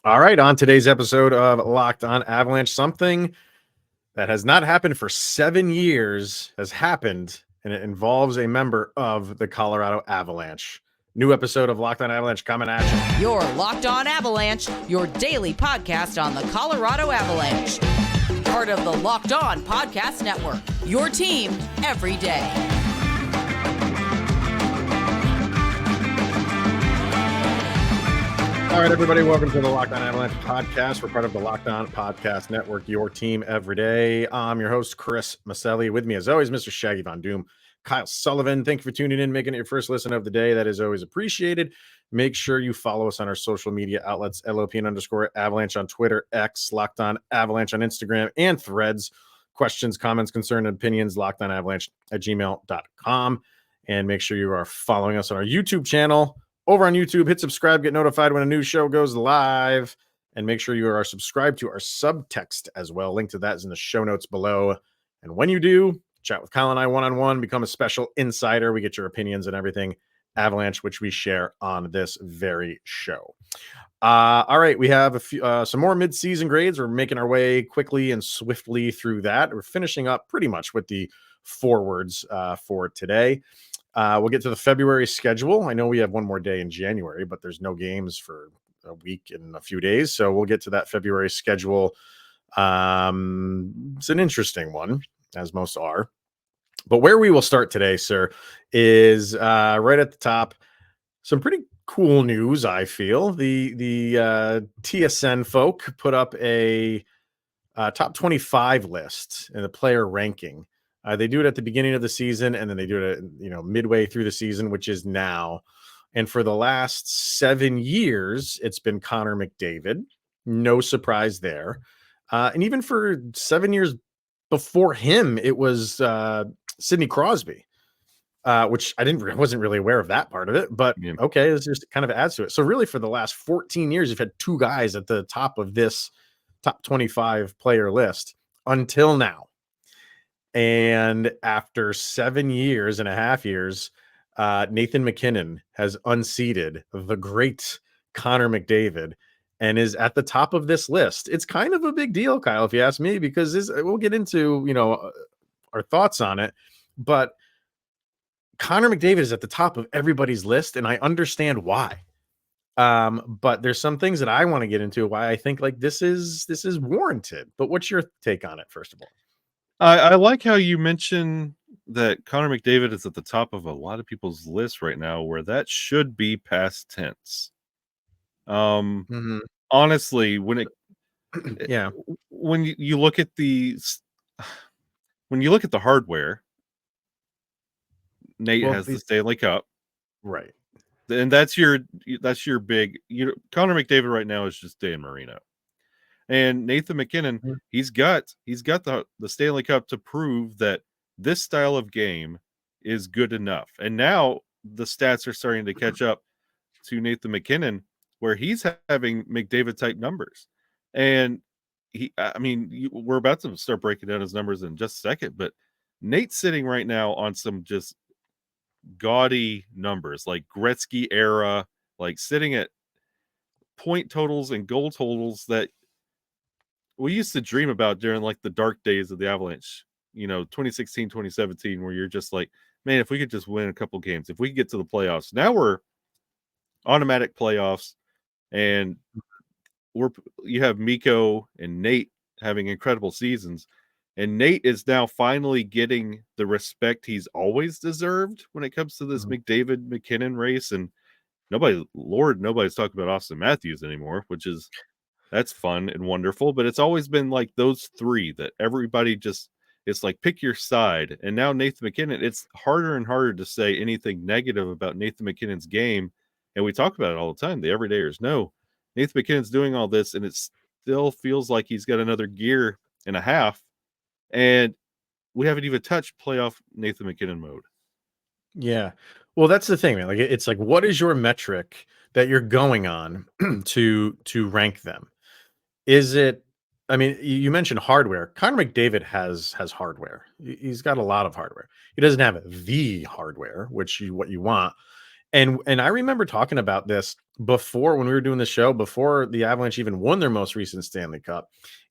All right, on today's episode of Locked On Avalanche, something that has not happened for 7 years has happened, and it involves a member of the Colorado Avalanche. New episode of Locked On Avalanche coming at you. You're Locked On Avalanche, your daily podcast on the Colorado Avalanche. Part of the Locked On Podcast Network, your team every day. All right, everybody, welcome to the Locked On Avalanche podcast. We're part of the Locked On Podcast Network, your team every day. I'm your host, Chris Maselli. With me, as always, Mr. Shaggy Von Doom, Kyle Sullivan. Thank you for tuning in, making it your first listen of the day. That is always appreciated. Make sure you follow us on our social media outlets, LOPN_Avalanche on Twitter, X, Locked On Avalanche on Instagram, and Threads. Questions, comments, concerns, and opinions, lockedonavalanche@gmail.com. And make sure you are following us on our YouTube channel. Over on YouTube, hit subscribe, get notified when a new show goes live, and make sure you are subscribed to our subtext as well. Link to that is in the show notes below. And when you do, chat with Kyle and I one-on-one, become a special insider. We get your opinions and everything Avalanche, which we share on this very show. All right, we have a few, some more mid-season grades. We're making our way quickly and swiftly through that. We're finishing up pretty much with the forwards for today. We'll get to the February schedule. I know we have one more day in January, but there's no games for a week and a few days. So we'll get to that February schedule. It's an interesting one, as most are. But where we will start today, sir, is right at the top. Some pretty cool news, I feel. The TSN folk put up a top 25 list in the player ranking. They do it at the beginning of the season, and then they do it, midway through the season, which is now. And for the last 7 years, it's been Connor McDavid. No surprise there. And even for 7 years before him, it was Sidney Crosby, which I wasn't really aware of that part of it. But okay, this just kind of adds to it. So really, for the last 14 years, you've had two guys at the top of this top 25 player list until now. And after 7.5 years, Nathan MacKinnon has unseated the great Connor McDavid and is at the top of this list. It's kind of a big deal, Kyle, if you ask me, because we'll get into, our thoughts on it. But Connor McDavid is at the top of everybody's list, and I understand why. But there's some things that I want to get into why I think like this is warranted. But what's your take on it, first of all? I like how you mention that Connor McDavid is at the top of a lot of people's list right now, where that should be past tense. Honestly, when you look at the hardware, Nate has the Stanley Cup, right? And that's your big. Connor McDavid right now is just Dan Marino. And Nathan MacKinnon, he's got the Stanley Cup to prove that this style of game is good enough. And now the stats are starting to catch up to Nathan MacKinnon, where he's having McDavid type numbers. And we're about to start breaking down his numbers in just a second, but Nate's sitting right now on some just gaudy numbers, like Gretzky era, like sitting at point totals and goal totals that we used to dream about during like the dark days of the Avalanche, 2016, 2017, where you're just like, man, if we could just win a couple games, if we could get to the playoffs. Now we're automatic playoffs, and you have Mikko and Nate having incredible seasons, and Nate is now finally getting the respect he's always deserved when it comes to this McDavid MacKinnon race. And nobody's talking about Austin Matthews anymore, that's fun and wonderful, but it's always been like those three that everybody it's like pick your side. And now Nathan MacKinnon, it's harder and harder to say anything negative about Nathan MacKinnon's game. And we talk about it all the time. The everydayers know Nathan MacKinnon's doing all this, and it still feels like he's got another gear and a half. And we haven't even touched playoff Nathan MacKinnon mode. Yeah. Well, that's the thing, man. Like, it's like, what is your metric that you're going on to rank them? Is it, I mean, you mentioned hardware. Connor McDavid has hardware. He's got a lot of hardware. He doesn't have the hardware, what you want. And I remember talking about this before when we were doing the show, before the Avalanche even won their most recent Stanley Cup,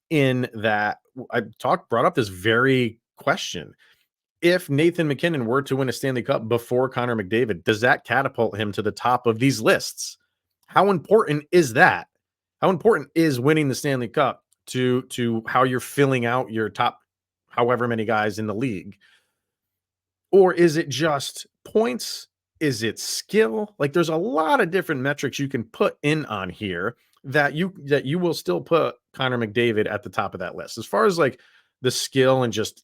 in that I brought up this very question. If Nathan MacKinnon were to win a Stanley Cup before Connor McDavid, does that catapult him to the top of these lists? How important is that? How important is winning the Stanley Cup to how you're filling out your top however many guys in the league? Or is it just points? Is it skill? Like there's a lot of different metrics you can put in on here that you will still put Connor McDavid at the top of that list. As far as like the skill and just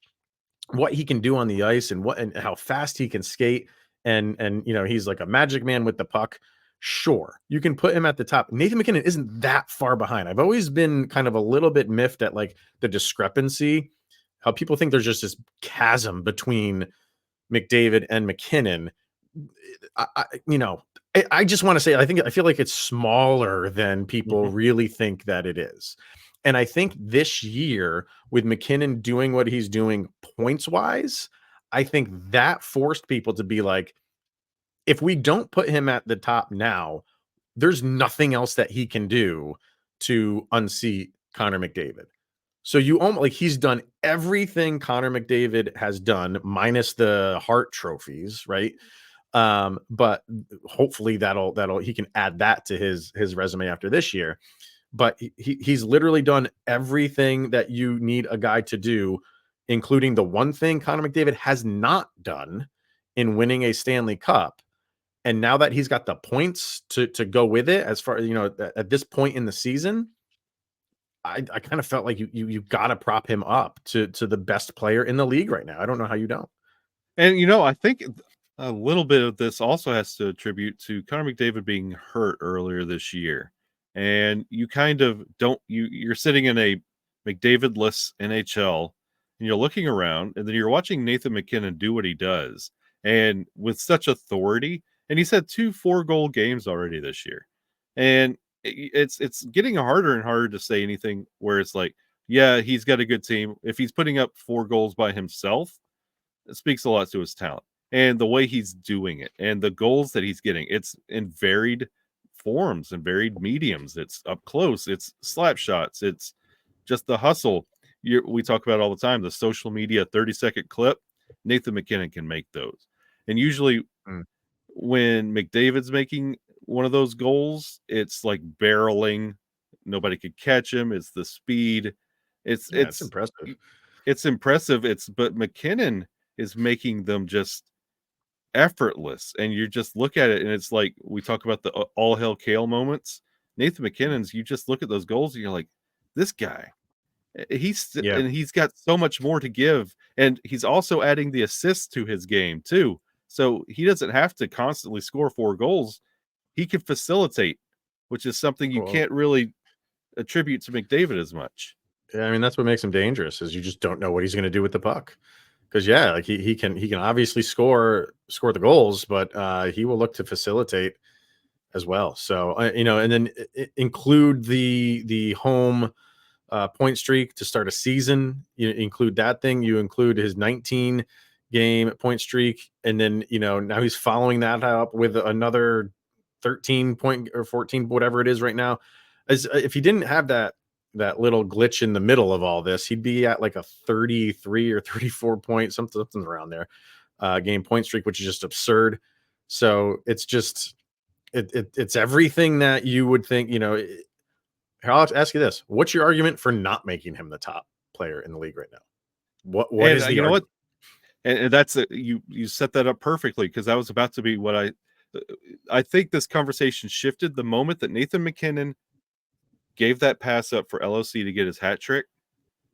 what he can do on the ice and what and how fast he can skate and he's like a magic man with the puck. Sure, you can put him at the top. Nathan MacKinnon isn't that far behind. I've always been kind of a little bit miffed at like the discrepancy, how people think there's just this chasm between McDavid and MacKinnon. I just want to say I feel like it's smaller than people really think that it is. And I think this year with MacKinnon doing what he's doing points wise, I think that forced people to be like, if we don't put him at the top now, there's nothing else that he can do to unseat Connor McDavid. So you almost like he's done everything Connor McDavid has done, minus the Hart trophies, right? But hopefully that'll he can add that to his resume after this year. But he's literally done everything that you need a guy to do, including the one thing Connor McDavid has not done in winning a Stanley Cup. And now that he's got the points to go with it, as far at this point in the season, I kind of felt like you got to prop him up to the best player in the league right now. I don't know how you don't. And I think a little bit of this also has to attribute to Connor McDavid being hurt earlier this year. And you kind of you're sitting in a McDavid-less NHL and you're looking around and then you're watching Nathan MacKinnon do what he does. And with such authority, and he's had 2 4-goal games already this year. And it's getting harder and harder to say anything where it's like, yeah, he's got a good team. If he's putting up 4 goals by himself, it speaks a lot to his talent and the way he's doing it and the goals that he's getting. It's in varied forms and varied mediums. It's up close, it's slap shots, it's just the hustle. We talk about all the time, the social media 30-second clip. Nathan MacKinnon can make those. And usually when McDavid's making one of those goals, it's like barreling. Nobody could catch him. It's the speed. It's impressive. It's impressive. But MacKinnon is making them just effortless. And you just look at it and it's like, we talk about the all hell Kale moments. Nathan MacKinnon's, you just look at those goals and you're like, this guy, and he's got so much more to give. And he's also adding the assists to his game too. So he doesn't have to constantly score 4 goals. He can facilitate, which is something you can't really attribute to McDavid as much. Yeah, I mean, that's what makes him dangerous, is you just don't know what he's going to do with the puck. Because like he can obviously score the goals, but he will look to facilitate as well. So and then include the home point streak to start a season. You include that thing. You include his 19 game point streak, and then now he's following that up with another 13 point or 14, whatever it is right now. As if he didn't have that little glitch in the middle of all this, he'd be at like a 33 or 34 point something around there game point streak, which is just absurd. So it's just it's everything that you would think. I'll ask you this: what's your argument for not making him the top player in the league right now? What is the you know argument? what? And that's you set that up perfectly, because that was about to be what I think this conversation shifted the moment that Nathan MacKinnon gave that pass up for LOC to get his hat trick.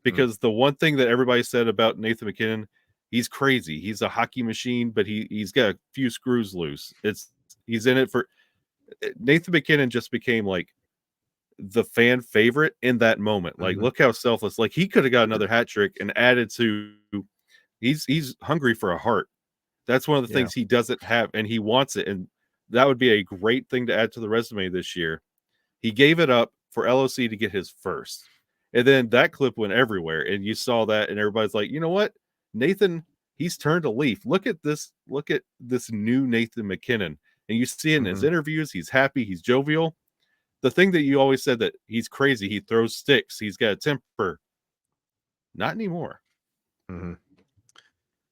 Because the one thing that everybody said about Nathan MacKinnon, he's crazy. He's a hockey machine, but he's got a few screws loose. He's in it for Nathan MacKinnon just became like the fan favorite in that moment. Like, look how selfless. Like, he could have got another hat trick and added to. He's hungry for a heart. That's one of the things he doesn't have, and he wants it. And that would be a great thing to add to the resume this year. He gave it up for LOC to get his first. And then that clip went everywhere. And you saw that, and everybody's like, you know what? Nathan, he's turned a leaf. Look at this new Nathan MacKinnon. and you see it in his interviews. He's happy, he's jovial. The thing that you always said that he's crazy, he throws sticks, he's got a temper. Not anymore.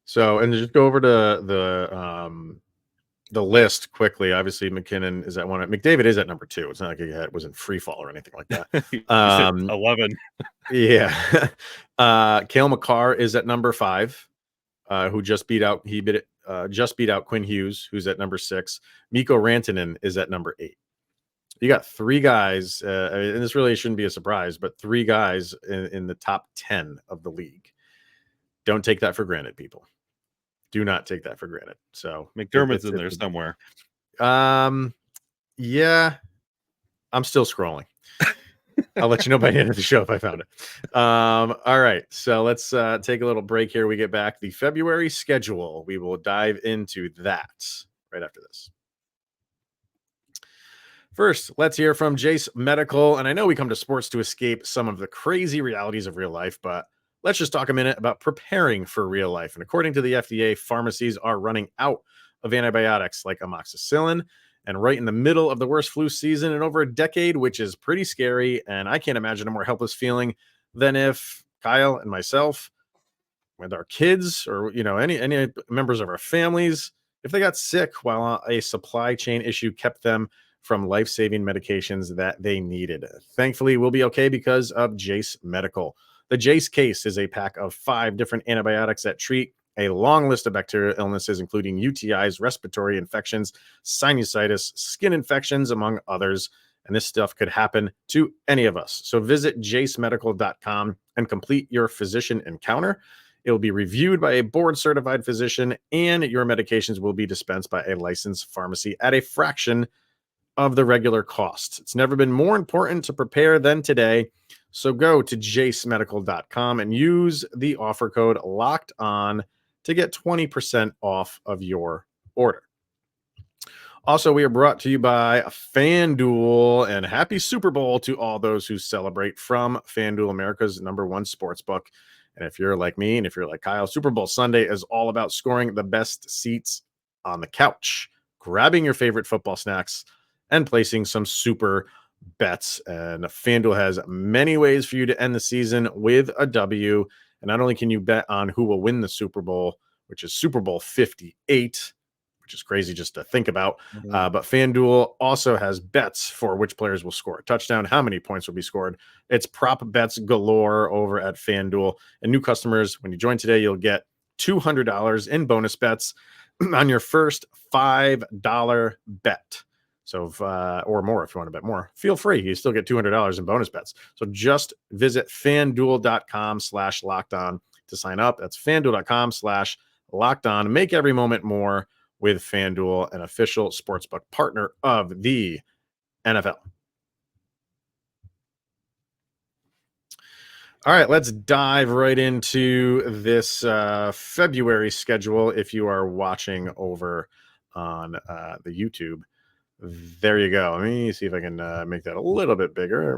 So, and just go over to the list quickly. Obviously, MacKinnon is at one. McDavid is at number 2. It's not like he was in free fall or anything like that. 11. Yeah. Cale Makar is at number 5, who just beat out Quinn Hughes, who's at number 6. Mikko Rantanen is at number 8. You got 3 guys, and this really shouldn't be a surprise, but 3 guys in the top 10 of the league. Don't take that for granted, people. Do not take that for granted. So McDermott's in there somewhere. Yeah, I'm still scrolling. I'll let you know by the end of the show if I found it. All right, so let's take a little break here. We get back the February schedule. We will dive into that right after this. First, let's hear from Jace Medical. And I know we come to sports to escape some of the crazy realities of real life, but let's just talk a minute about preparing for real life. And according to the FDA, pharmacies are running out of antibiotics like amoxicillin, and right in the middle of the worst flu season in over a decade, which is pretty scary. And I can't imagine a more helpless feeling than if Kyle and myself, with our kids, or any members of our families, if they got sick while a supply chain issue kept them from life-saving medications that they needed. Thankfully, we'll be okay because of Jace Medical. The Jace case is a pack of 5 different antibiotics that treat a long list of bacterial illnesses, including UTIs, respiratory infections, sinusitis, skin infections, among others. And this stuff could happen to any of us. So visit jacemedical.com and complete your physician encounter. It will be reviewed by a board-certified physician, and your medications will be dispensed by a licensed pharmacy at a fraction of the regular cost. It's never been more important to prepare than today. So go to jacemedical.com and use the offer code LOCKEDON to get 20% off of your order. Also, we are brought to you by FanDuel, and happy Super Bowl to all those who celebrate from FanDuel, America's #1 sportsbook. And if you're like me and if you're like Kyle, Super Bowl Sunday is all about scoring the best seats on the couch, grabbing your favorite football snacks, and placing some super bets. And FanDuel has many ways for you to end the season with a W. And not only can you bet on who will win the Super Bowl, which is Super Bowl 58, which is crazy just to think about, but FanDuel also has bets for which players will score a touchdown, how many points will be scored. It's prop bets galore over at FanDuel. And new customers, when you join today, you'll get $200 in bonus bets on your first $5 bet. So, or more, if you want to bet more, feel free. You still get $200 in bonus bets. So just visit fanduel.com/lockedon to sign up. That's fanduel.com/lockedon. Make every moment more with FanDuel, an official sportsbook partner of the NFL. All right, let's dive right into this February schedule. If you are watching over on the YouTube, there you go. Let me see if I can make that a little bit bigger.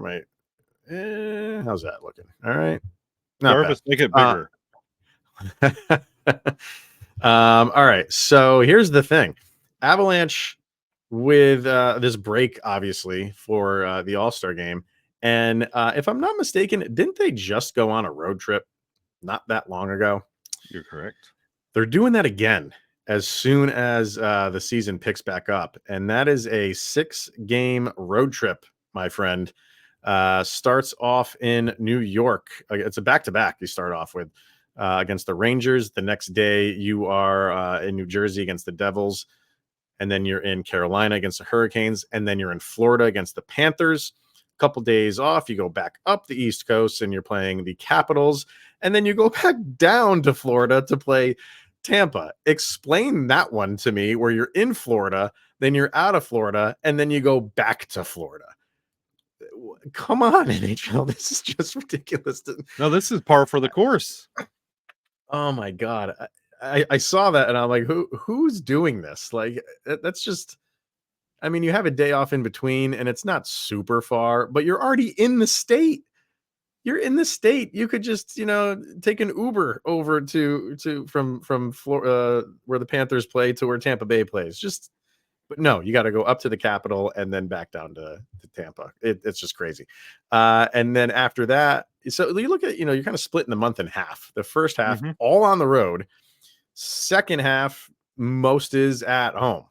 How's that looking? All right. Jarvis, make it bigger. All right. So here's the thing. Avalanche with this break, obviously, for the All-Star game. And if I'm not mistaken, didn't they just go on a road trip not that long ago? You're correct. They're doing that again as soon as the season picks back up. And that is a 6-game road trip, my friend. Starts off in New York. It's a back-to-back you start off with against the Rangers. The next day you are in New Jersey against the Devils. And then you're in Carolina against the Hurricanes. And then you're in Florida against the Panthers. A couple days off. You go back up the East Coast and you're playing the Capitals. And then you go back down to Florida to play Tampa. Explain that one to me, where you're in Florida, then you're out of Florida, and then you go back to Florida. Come on, NHL. This is just ridiculous. No, this is par for the course. Oh my God. I saw that and I'm like, who's doing this? Like, that's just, I mean, you have a day off in between and it's not super far, but you're already in the state. You're in the state. You could just, take an Uber over from Florida, where the Panthers play, to where Tampa Bay plays. Just But no, you got to go up to the Capitol and then back down to Tampa. It's just crazy. And then after that, so you look at, you're kind of splitting the month in half. The first half, all on the road. Second half, most is at home.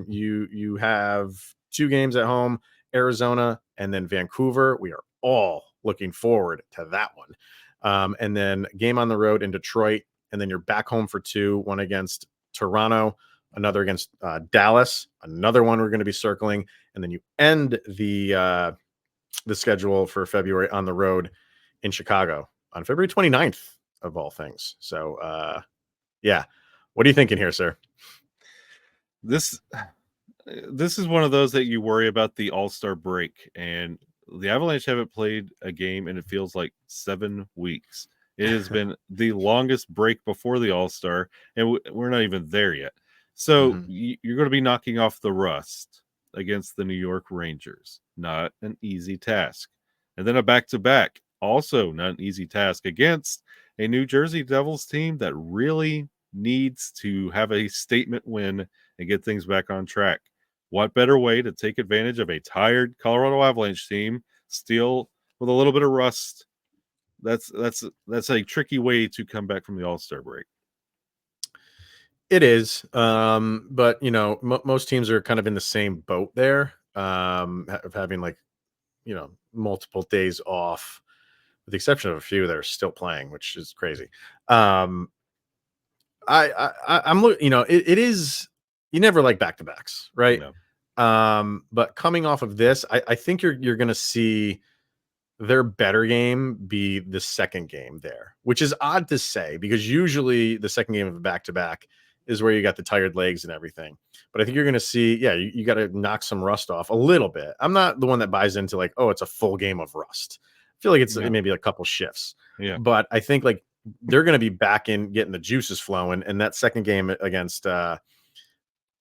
You have 2 games at home, Arizona and then Vancouver. We are all looking forward to that one. And then game on the road in Detroit, and then you're back home for 2, one against Toronto, another against Dallas, another one we're going to be circling, and then you end the schedule for February on the road in Chicago on February 29th of all things. So yeah, what are you thinking here, sir? This is one of those that you worry about the All-Star break, and the Avalanche haven't played a game and it feels like 7 weeks. It has been the longest break before the All-Star, and we're not even there yet. So you're going to be knocking off the rust against the New York Rangers. Not an easy task. And then a back-to-back, also not an easy task against a New Jersey Devils team that really needs to have a statement win and get things back on track. What better way to take advantage of a tired Colorado Avalanche team, still with a little bit of rust? That's a tricky way to come back from the All-Star break. It is, but most teams are kind of in the same boat there, of having multiple days off, with the exception of a few that are still playing, which is crazy. I'm looking. It is. You never like back-to-backs, right? No. But coming off of this, I think you're going to see their better game be the second game there, which is odd to say because usually the second game of a back-to-back is where you got the tired legs and everything. But I think you're going to see, you got to knock some rust off a little bit. I'm not the one that buys into it's a full game of rust. I feel like it's maybe a couple shifts. Yeah. But I think they're going to be back in getting the juices flowing. And that second game against the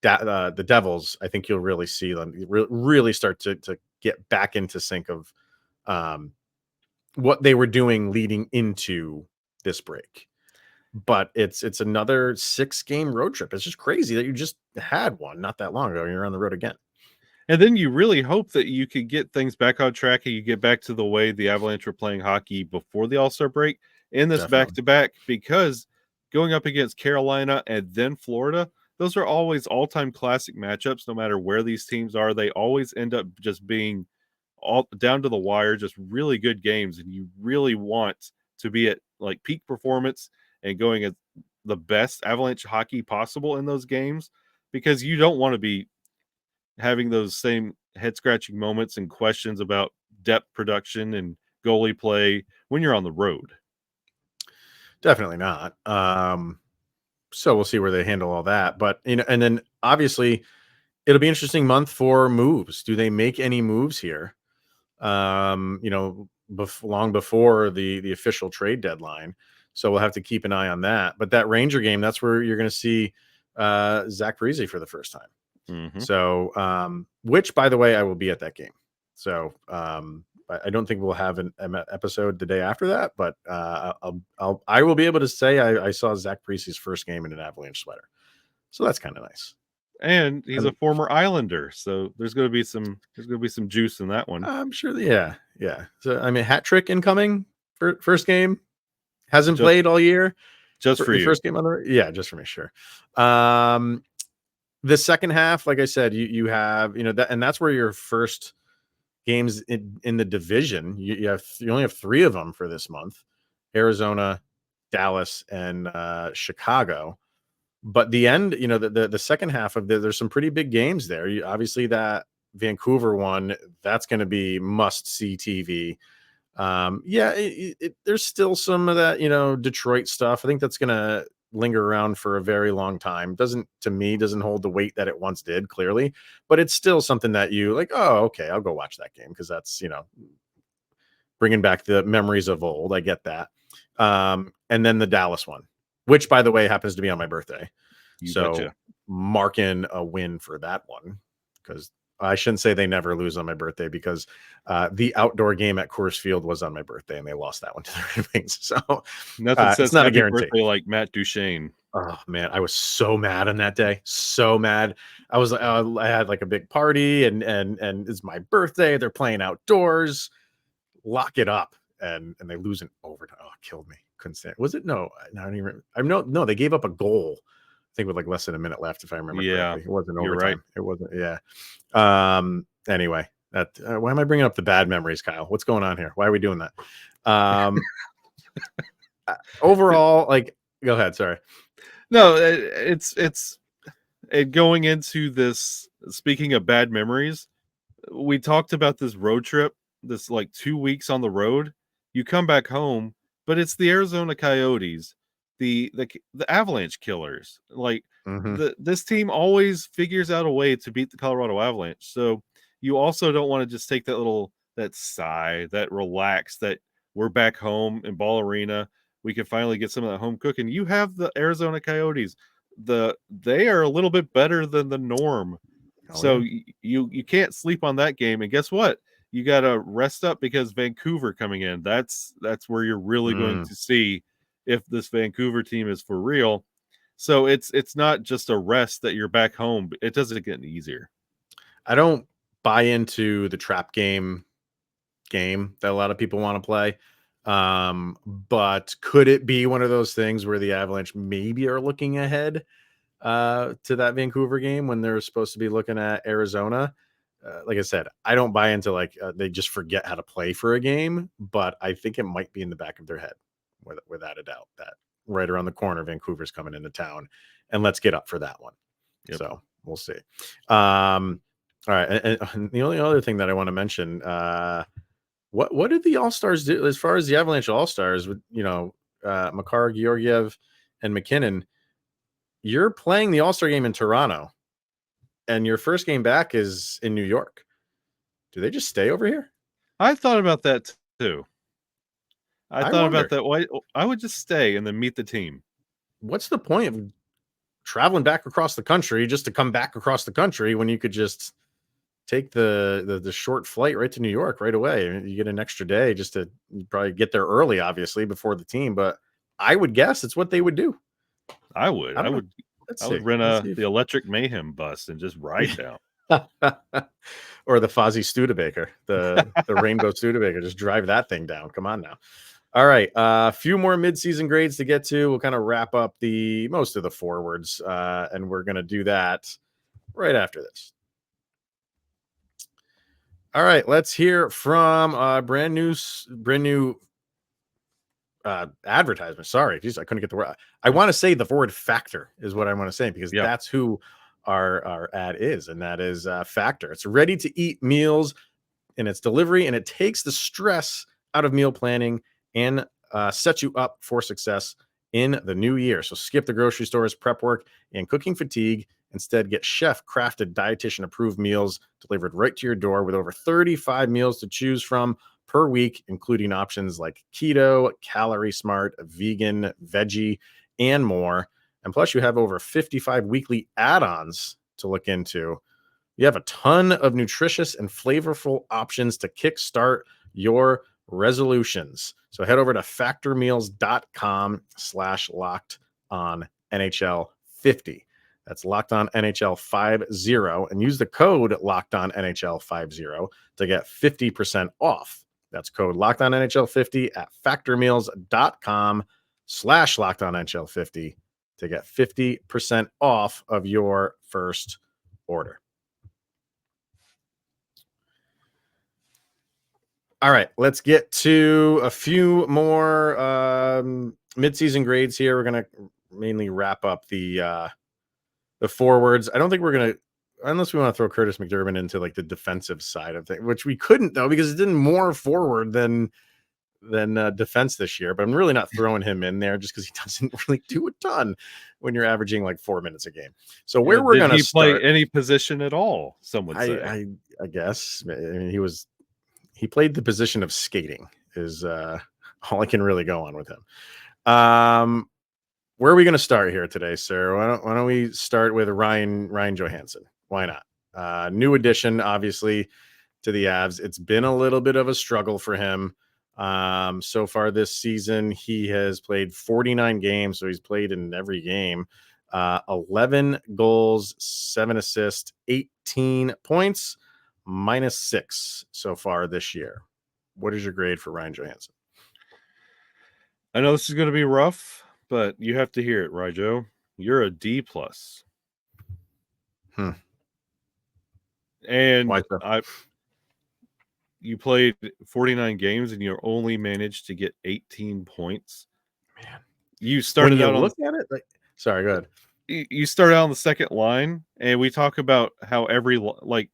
Devils, I think you'll really see them really start to get back into sync of what they were doing leading into this break. But it's another 6-game road trip. It's just crazy that you just had one not that long ago and you're on the road again. And then you really hope that you could get things back on track and you get back to the way the Avalanche were playing hockey before the All-Star break in this back-to-back, because going up against Carolina and then Florida, those are always all-time classic matchups. No matter where these teams are, they always end up just being all down to the wire, just really good games. And you really want to be at peak performance and going at the best Avalanche hockey possible in those games, because you don't want to be having those same head-scratching moments and questions about depth production and goalie play when you're on the road. Definitely not. So we'll see where they handle all that. But and then obviously it'll be an interesting month for moves. Do they make any moves here? Long before the official trade deadline. So we'll have to keep an eye on that. But that Ranger game, that's where you're going to see Zach Parise for the first time. So, which, by the way, I will be at that game. So I don't think we'll have an episode the day after that, but I will be able to say I saw Zach Parise's first game in an Avalanche sweater. So that's kind of nice. And he's a former Islander, so there's going to be some juice in that one. I'm sure. Yeah. So hat trick incoming for first game. Hasn't played all year. Just for you. First game on the just for me, sure. The second half, like I said, you have that, and that's where your first games in the division. You only have 3 of them for this month: Arizona, Dallas, and Chicago. But the end, the second half of there's some pretty big games there. Obviously, that Vancouver one, that's going to be must-see TV. There's still some of that, Detroit stuff. I think that's going to linger around for a very long time. Doesn't hold the weight that it once did, clearly, but it's still something that you like, oh, okay, I'll go watch that game because that's, bringing back the memories of old. I get that. And then the Dallas one, which, by the way, happens to be on my birthday. You betcha. Mark in a win for that one because I shouldn't say they never lose on my birthday because the outdoor game at Coors Field was on my birthday and they lost that one to the Red Wings. So Nothing says it's not a happy guarantee. birthday like Matt Duchene. Oh man, I was so mad on that day. So mad. I was I had like a big party and it's my birthday. They're playing outdoors. Lock it up. And they lose in overtime. Oh, it killed me. Couldn't stand it. Was it? No, I don't even. No. They gave up a goal. I think with like less than a minute left, if I remember correctly. It wasn't you're overtime. right. It wasn't. Yeah. Anyway, that why am I bringing up the bad memories, Kyle? What's going on here? Why are we doing that? Overall, like, go ahead. Sorry. No, it's going into this. Speaking of bad memories, we talked about this road trip. This like 2 weeks on the road. You come back home, but it's the Arizona Coyotes, the Avalanche killers. Like this team always figures out a way to beat the Colorado Avalanche. So you also don't want to just take that sigh, that relax, that we're back home in Ball Arena. We can finally get some of that home cooking. You have the Arizona Coyotes. They are a little bit better than the norm. So you can't sleep on that game. And guess what? You got to rest up because Vancouver coming in. That's where you're really going to see if this Vancouver team is for real. So it's not just a rest that you're back home. It doesn't get any easier. I don't buy into the trap game that a lot of people want to play. But could it be one of those things where the Avalanche maybe are looking ahead to that Vancouver game when they're supposed to be looking at Arizona? Like I said, I don't buy into they just forget how to play for a game, but I think it might be in the back of their head without a doubt that right around the corner, Vancouver's coming into town and let's get up for that one. Yep. So we'll see. All right. And the only other thing that I want to mention, what did the All-Stars do as far as the Avalanche All-Stars with, Makar, Georgiev, and McKinnon? You're playing the All-Star game in Toronto. And your first game back is in New York. Do they just stay over here? I thought about that too. I thought wonder. about that. Why I would just stay and then meet the team. What's the point of traveling back across the country just to come back across the country when you could just take the short flight right to New York right away? You get an extra day just to probably get there early, obviously, before the team. But I would guess it's what they would do. I would rent the Electric Mayhem bus and just ride down. Or the Fozzie Studebaker, the Rainbow Studebaker. Just drive that thing down. Come on now. All right. A few more midseason grades to get to. We'll kind of wrap up most of the forwards, and we're going to do that right after this. All right. Let's hear from brand new advertisement. Sorry, geez, I couldn't get the word. I want to say the word Factor is what I want to say because that's who our ad is, and that is Factor. It's ready to eat meals in its delivery, and it takes the stress out of meal planning and sets you up for success in the new year. So skip the grocery store's prep work and cooking fatigue. Instead, get chef-crafted, dietitian-approved meals delivered right to your door with over 35 meals to choose from per week, including options like keto, calorie smart, vegan, veggie, and more. And plus, you have over 55 weekly add-ons to look into. You have a ton of nutritious and flavorful options to kickstart your resolutions. So head over to factormeals.com/LockedOnNHL50. That's Locked On NHL 50, and use the code Locked On NHL 50 to get 50% off. That's code Locked On NHL 50 at factormeals.com/Locked On NHL 50 to get 50% off of your first order. All right, let's get to a few more midseason grades here. We're going to mainly wrap up the forwards. I don't think we're going to, unless we want to throw Curtis McDermott into like the defensive side of things, which we couldn't though, because it did more forward than defense this year. But I'm really not throwing him in there just because he doesn't really do a ton when you're averaging like 4 minutes a game. So where we're going to play any position at all? Some would say. I guess. I mean, he played the position of skating is all I can really go on with him. Where are we going to start here today, sir? Why don't we start with Ryan Johansen? Why not? New addition, obviously, to the Avs. It's been a little bit of a struggle for him. So far this season, he has played 49 games, so he's played in every game. 11 goals, 7 assists, 18 points, -6 so far this year. What is your grade for Ryan Johansen? I know this is going to be rough, but you have to hear it, Ryjo. You're a D+. And Why so? you played 49 games and you only managed to get 18 points. Man, you started out on look at it. Sorry, go ahead. You start out on the second line, and we talk about how the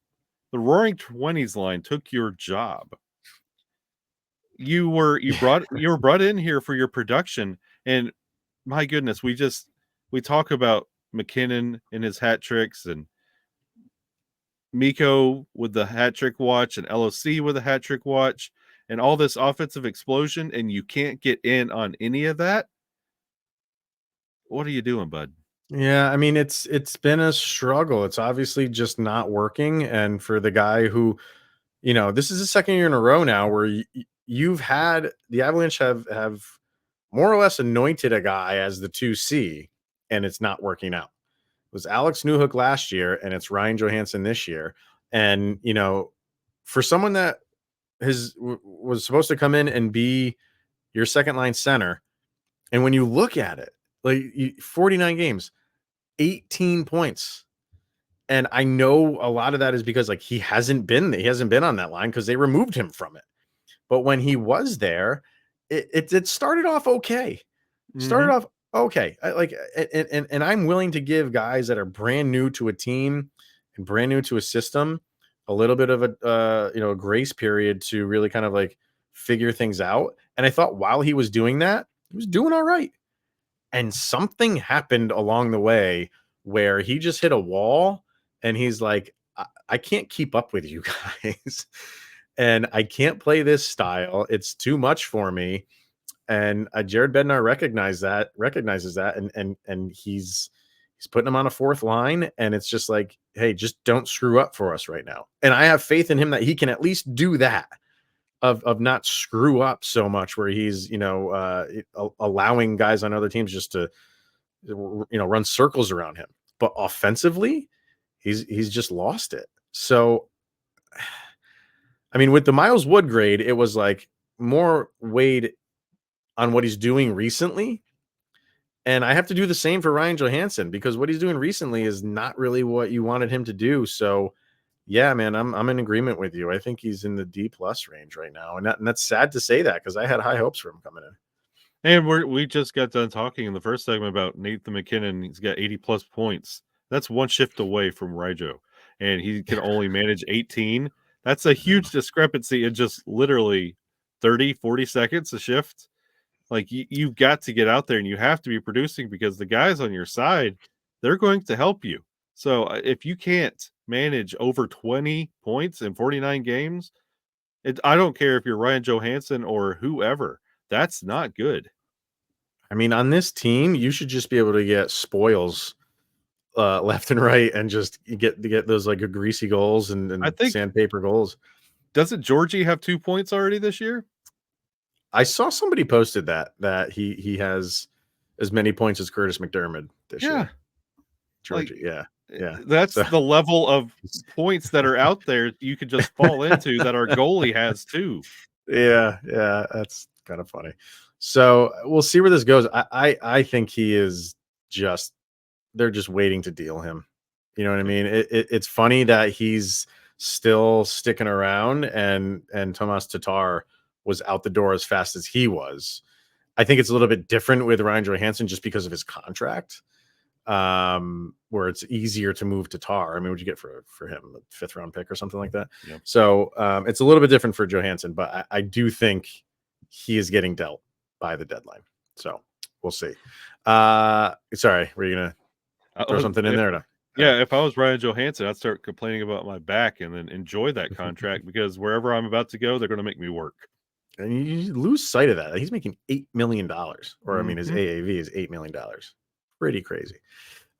Roaring 20s line took your job. You were brought in here for your production, and my goodness, we talk about MacKinnon and his hat tricks, and Mikko with the hat trick watch, and LOC with a hat trick watch, and all this offensive explosion, and you can't get in on any of that. What are you doing, bud? Yeah, I mean it's been a struggle. It's obviously just not working, and for the guy who, this is the second year in a row now where you've had the Avalanche have more or less anointed a guy as the 2C, and it's not working out. It was Alex Newhook last year, and it's Ryan Johansen this year. And for someone that was supposed to come in and be your second line center, and when you look at it, like 49 games, 18 points. And I know a lot of that is because he hasn't been on that line because they removed him from it. But when he was there, it started off okay. Started off okay. And I'm willing to give guys that are brand new to a team and brand new to a system a little bit of a grace period to really kind of figure things out. And I thought while he was doing that, he was doing all right. And something happened along the way where he just hit a wall and he's like, I can't keep up with you guys. And I can't play this style. It's too much for me. And Jared Bednar recognizes that. And he's putting him on a fourth line. And it's just like, hey, just don't screw up for us right now. And I have faith in him that he can at least do that. Of not screw up so much where he's allowing guys on other teams just to run circles around him, but offensively he's just lost it. So I mean, with the Miles Wood grade, it was more weighed on what he's doing recently, and I have to do the same for Ryan Johansen because what he's doing recently is not really what you wanted him to do. So yeah, man, I'm in agreement with you. I think he's in the D+ range right now, and that's sad to say that because I had high hopes for him coming in. And we just got done talking in the first segment about Nathan MacKinnon. He's got 80+ points. That's one shift away from Ryjo, and he can only manage 18. That's a huge discrepancy in just literally 30, 40 seconds a shift. You've got to get out there and you have to be producing because the guys on your side, they're going to help you. So if you can't manage over 20 points in 49 games, I don't care if you're Ryan Johansen or whoever, that's not good. I mean, on this team, you should just be able to get spoils left and right and just get those greasy goals and I think sandpaper goals. Doesn't Georgie have 2 points already this year? I saw somebody posted that he has as many points as Curtis McDermott this year. Georgie, yeah. That's the level of points that are out there you could just fall into that our goalie has too. Yeah, that's kind of funny. So we'll see where this goes. I think he is they're just waiting to deal him. You know what I mean? It's funny that he's still sticking around and Tomas Tatar was out the door as fast as he was. I think it's a little bit different with Ryan Johansen just because of his contract. Where it's easier to move Tatar. I mean, what'd you get for him? A 5th round pick or something like that? Yep. So it's a little bit different for Johansen, but I do think he is getting dealt by the deadline. So we'll see. Sorry, were you gonna throw something in there? Yeah, if I was Ryan Johansen, I'd start complaining about my back and then enjoy that contract because wherever I'm about to go, they're going to make me work. And you lose sight of that. He's making $8 million, or I mean, his AAV is $8 million. Pretty crazy.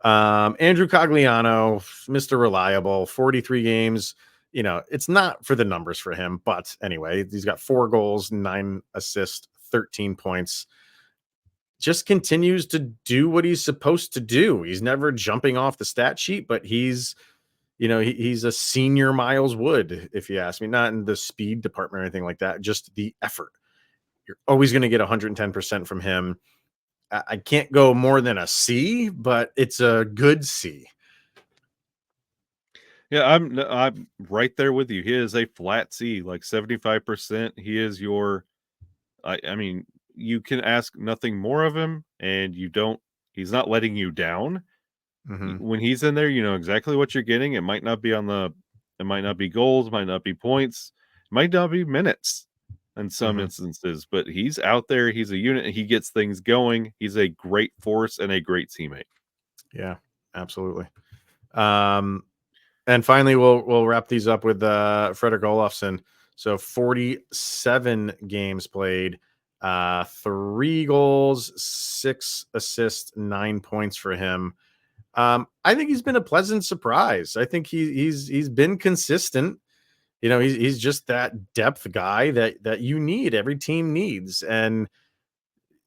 Andrew Cogliano, Mr. Reliable, 43 games. It's not for the numbers for him, but anyway, he's got 4 goals, 9 assists, 13 points. Just continues to do what he's supposed to do. He's never jumping off the stat sheet, but he's a senior Miles Wood, if you ask me, not in the speed department or anything like that, just the effort. You're always going to get 110% from him. I can't go more than a C, but it's a good C. Yeah, I'm right there with you. He is a flat C, like 75%. He is your I mean, you can ask nothing more of him, and he's not letting you down. Mm-hmm. When he's in there, you know exactly what you're getting. It might not be it might not be goals, might not be points, it might not be minutes in some instances, but he's out there, he's a unit, and he gets things going. He's a great force and a great teammate. Yeah, absolutely. And finally, we'll wrap these up with Frederick Olofsson. So 47 games played, 3 goals, 6 assists, 9 points for him. I think he's been a pleasant surprise. I think he's been consistent. He's just that depth guy that you need. Every team needs, and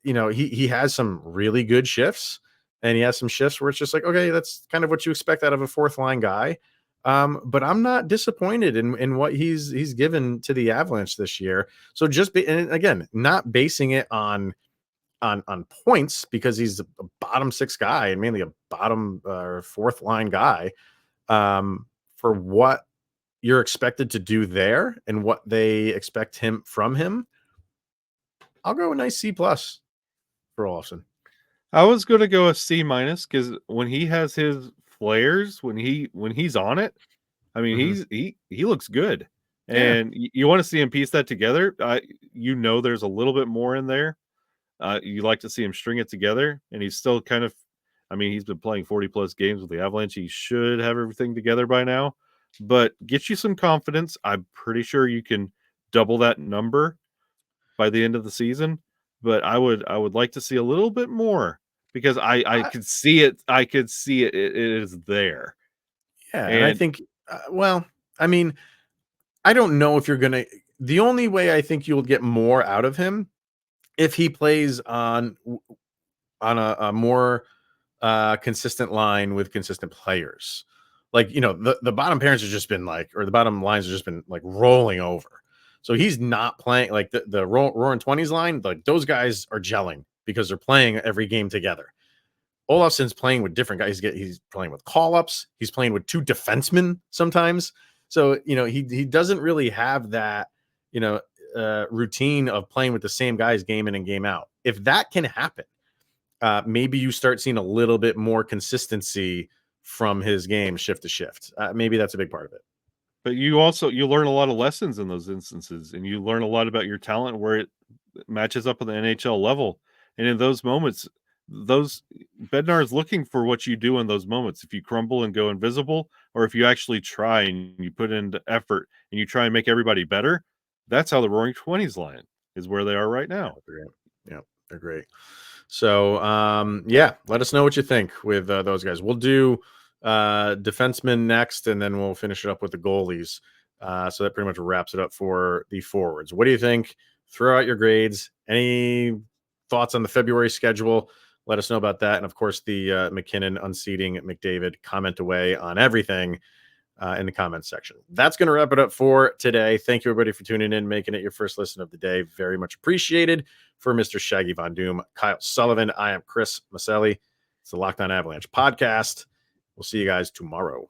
he has some really good shifts, and he has some shifts where it's just like, okay, that's kind of what you expect out of a 4th line guy. But I'm not disappointed in what he's given to the Avalanche this year. So and again, not basing it on points, because he's a bottom 6 guy and mainly a bottom 4th line guy. For what you're expected to do there and what they expect from him, I'll go a nice C+ for Olofsson. I was going to go a C- because when he has his flares, when he's on it, I mean, he looks good, and you want to see him piece that together. There's a little bit more in there. You like to see him string it together, and he's still kind of, I mean, he's been playing 40 plus games with the Avalanche. He should have everything together by now, but get you some confidence. I'm pretty sure you can double that number by the end of the season, but I would like to see a little bit more, because I could see it. I could see it. It is there. Yeah. And I think, I mean, I don't know if you're going to, the only way I think you'll get more out of him if he plays on a more consistent line with consistent players. Like, the bottom pairings have just been like, or the bottom lines have just been like rolling over. So he's not playing like the Roaring 20s line. Like, those guys are gelling because they're playing every game together. Olofsson's playing with different guys. He's playing with call-ups. He's playing with 2 defensemen sometimes. So, he doesn't really have that, routine of playing with the same guys game in and game out. If that can happen, maybe you start seeing a little bit more consistency from his game shift to shift. Maybe that's a big part of it. But you learn a lot of lessons in those instances, and you learn a lot about your talent where it matches up on the NHL level. And in those moments, Bednar is looking for what you do in those moments. If you crumble and go invisible, or if you actually try and you put into effort and you try and make everybody better, that's how the Roaring 20s line is where they are right now. Yeah, they're great. So, let us know what you think with those guys. We'll do defensemen next, and then we'll finish it up with the goalies. So that pretty much wraps it up for the forwards. What do you think? Throw out your grades. Any thoughts on the February schedule? Let us know about that. And of course, the MacKinnon unseating McDavid. Comment away on everything in the comments section. That's going to wrap it up for today. Thank you, everybody, for tuning in, making it your first listen of the day. Very much appreciated. For Mr. Shaggy Von Doom, Kyle Sullivan, I am Chris Maselli. It's the Locked On Avalanche podcast. We'll see you guys tomorrow.